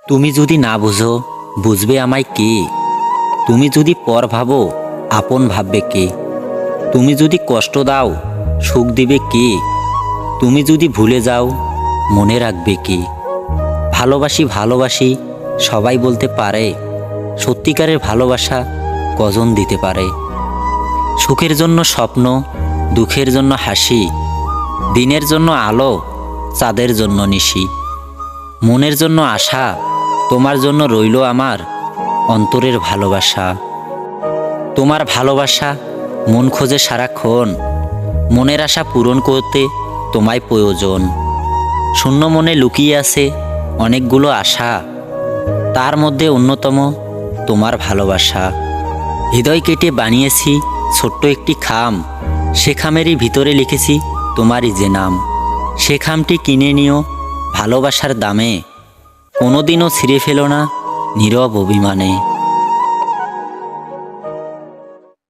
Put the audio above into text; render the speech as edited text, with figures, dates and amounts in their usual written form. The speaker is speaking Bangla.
তুমি যদি না বুঝো বুঝবে আমায় কে? তুমি যদি পর ভাবো আপন ভাববে কে? তুমি যদি কষ্ট দাও সুখ দিবে কে? তুমি যদি ভুলে যাও মনে রাখবে কে? ভালোবাসি ভালোবাসি সবাই বলতে পারে, সত্যিকারের ভালোবাসা কজন দিতে পারে? সুখের জন্য স্বপ্ন, দুঃখের জন্য হাসি, দিনের জন্য আলো, চাঁদের জন্য নিশি, মনের জন্য আশা, তোমার জন্য রইল আমার অন্তরের ভালোবাসা। তোমার ভালোবাসা মন খোঁজে সারাক্ষণ, মনের আশা পূরণ করতে তোমায় প্রয়োজন। শূন্য মনে লুকিয়ে আছে অনেকগুলো আশা, তার মধ্যে অন্যতম তোমার ভালোবাসা। হৃদয় কেটে বানিয়েছি ছোট্ট একটি খাম, সে খামেরই ভিতরে লিখেছি তোমারই যে নাম। সে খামটি কিনে নিও ভালোবাসার দামে, কোনোদিনও ছিঁড়ে ফেলো না নীরব অভিমানে।